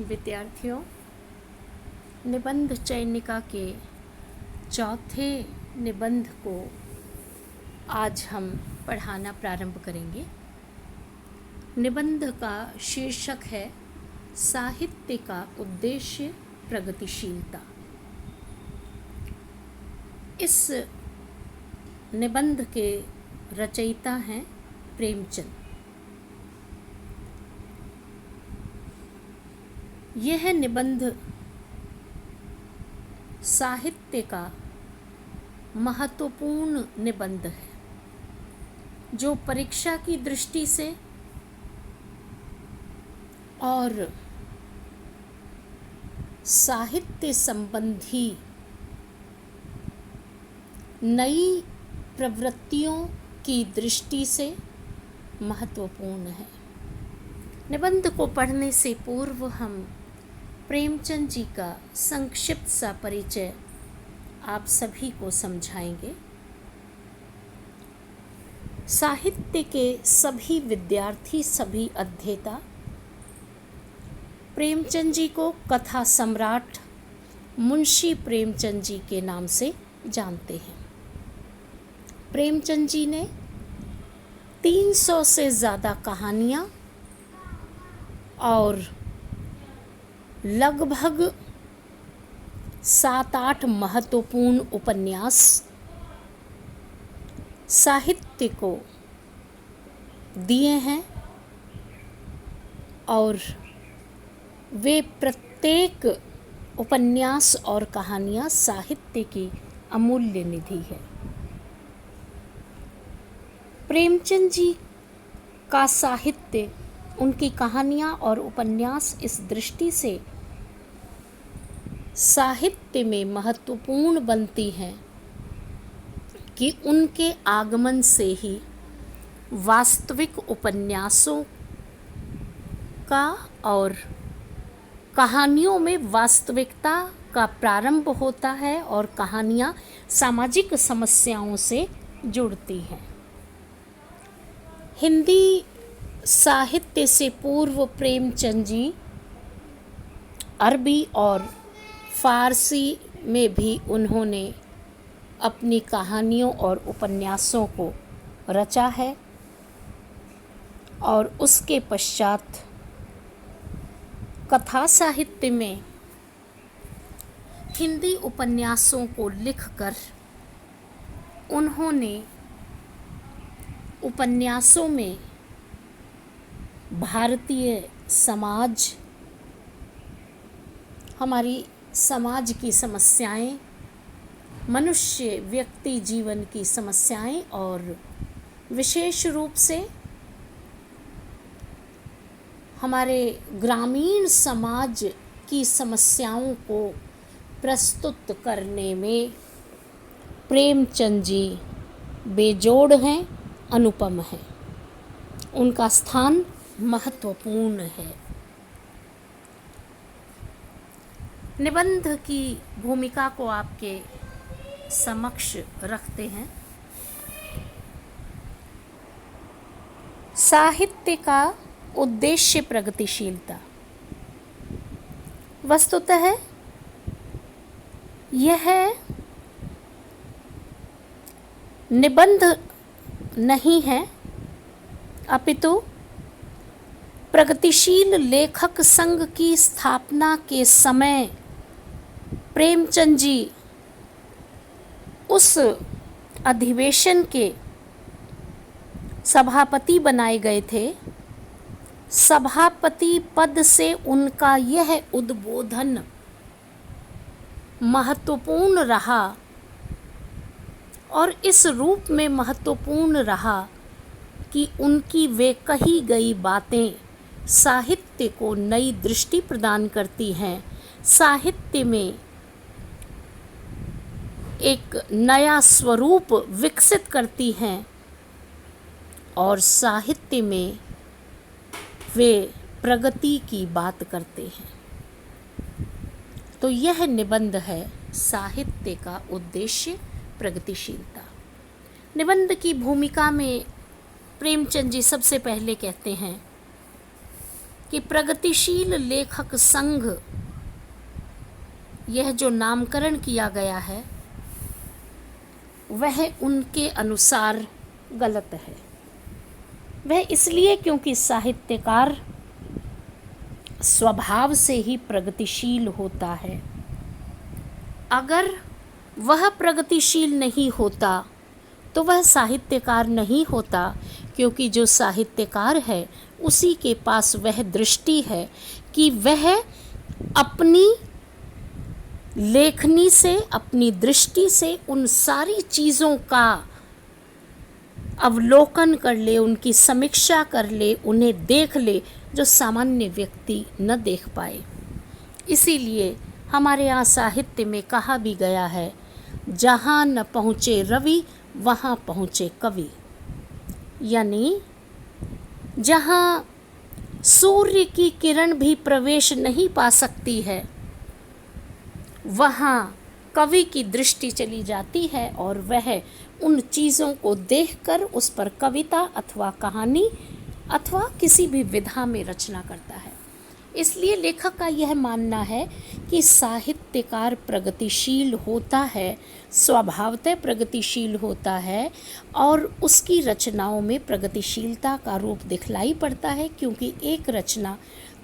विद्यार्थियों, निबंध चयनिका के चौथे निबंध को आज हम पढ़ाना प्रारंभ करेंगे। निबंध का शीर्षक है साहित्य का उद्देश्य प्रगतिशीलता। इस निबंध के रचयिता हैं प्रेमचंद। यह निबंध साहित्य का महत्वपूर्ण निबंध है जो परीक्षा की दृष्टि से और साहित्य संबंधी नई प्रवृत्तियों की दृष्टि से महत्वपूर्ण है। निबंध को पढ़ने से पूर्व हम प्रेमचंद जी का संक्षिप्त सा परिचय आप सभी को समझाएंगे। साहित्य के सभी विद्यार्थी, सभी अध्येता प्रेमचंद जी को कथा सम्राट मुंशी प्रेमचंद जी के नाम से जानते हैं। प्रेमचंद जी ने 300 से ज़्यादा कहानियाँ और लगभग 7-8 महत्वपूर्ण उपन्यास साहित्य को दिए हैं और वे प्रत्येक उपन्यास और कहानियाँ साहित्य की अमूल्य निधि है। प्रेमचंद जी का साहित्य, उनकी कहानियाँ और उपन्यास इस दृष्टि से साहित्य में महत्वपूर्ण बनती हैं कि उनके आगमन से ही वास्तविक उपन्यासों का और कहानियों में वास्तविकता का प्रारंभ होता है और कहानियाँ सामाजिक समस्याओं से जुड़ती हैं। हिंदी साहित्य से पूर्व प्रेमचंद जी अरबी और फारसी में भी उन्होंने अपनी कहानियों और उपन्यासों को रचा है और उसके पश्चात कथा साहित्य में हिंदी उपन्यासों को लिखकर उन्होंने उपन्यासों में भारतीय समाज, हमारी समाज की समस्याएं, मनुष्य व्यक्ति जीवन की समस्याएं और विशेष रूप से हमारे ग्रामीण समाज की समस्याओं को प्रस्तुत करने में प्रेमचंद जी बेजोड़ हैं, अनुपम हैं। उनका स्थान महत्वपूर्ण है। निबंध की भूमिका को आपके समक्ष रखते हैं। साहित्य का उद्देश्य प्रगतिशीलता। वस्तुतः यह निबंध नहीं है, अपितु प्रगतिशील लेखक संघ की स्थापना के समय प्रेमचंद जी उस अधिवेशन के सभापति बनाए गए थे। सभापति पद से उनका यह उद्बोधन महत्वपूर्ण रहा और इस रूप में महत्वपूर्ण रहा कि उनकी वे कही गई बातें साहित्य को नई दृष्टि प्रदान करती हैं, साहित्य में एक नया स्वरूप विकसित करती हैं और साहित्य में वे प्रगति की बात करते हैं। तो यह निबंध है साहित्य का उद्देश्य प्रगतिशीलता। निबंध की भूमिका में प्रेमचंद जी सबसे पहले कहते हैं कि प्रगतिशील लेखक संघ, यह जो नामकरण किया गया है वह उनके अनुसार गलत है। वह इसलिए क्योंकि साहित्यकार स्वभाव से ही प्रगतिशील होता है। अगर वह प्रगतिशील नहीं होता तो वह साहित्यकार नहीं होता, क्योंकि जो साहित्यकार है उसी के पास वह दृष्टि है कि वह अपनी लेखनी से, अपनी दृष्टि से उन सारी चीज़ों का अवलोकन कर ले, उनकी समीक्षा कर ले, उन्हें देख ले जो सामान्य व्यक्ति न देख पाए। इसीलिए हमारे यहाँ साहित्य में कहा भी गया है, जहाँ न पहुँचे रवि वहाँ पहुँचे कवि। यानी जहाँ सूर्य की किरण भी प्रवेश नहीं पा सकती है वहाँ कवि की दृष्टि चली जाती है और वह उन चीज़ों को देखकर उस पर कविता अथवा कहानी अथवा किसी भी विधा में रचना करता है। इसलिए लेखक का यह मानना है कि साहित्यकार प्रगतिशील होता है, स्वभावतः प्रगतिशील होता है और उसकी रचनाओं में प्रगतिशीलता का रूप दिखलाई पड़ता है, क्योंकि एक रचना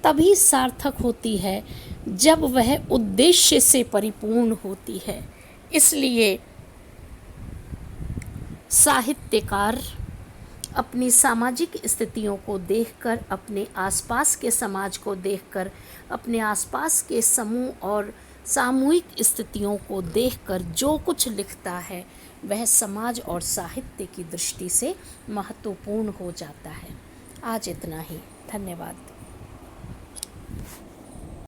तभी सार्थक होती है जब वह उद्देश्य से परिपूर्ण होती है। इसलिए साहित्यकार अपनी सामाजिक स्थितियों को देखकर, अपने आसपास के समाज को देखकर, अपने आसपास के समूह और सामूहिक स्थितियों को देखकर जो कुछ लिखता है वह समाज और साहित्य की दृष्टि से महत्वपूर्ण हो जाता है। आज इतना ही। धन्यवाद।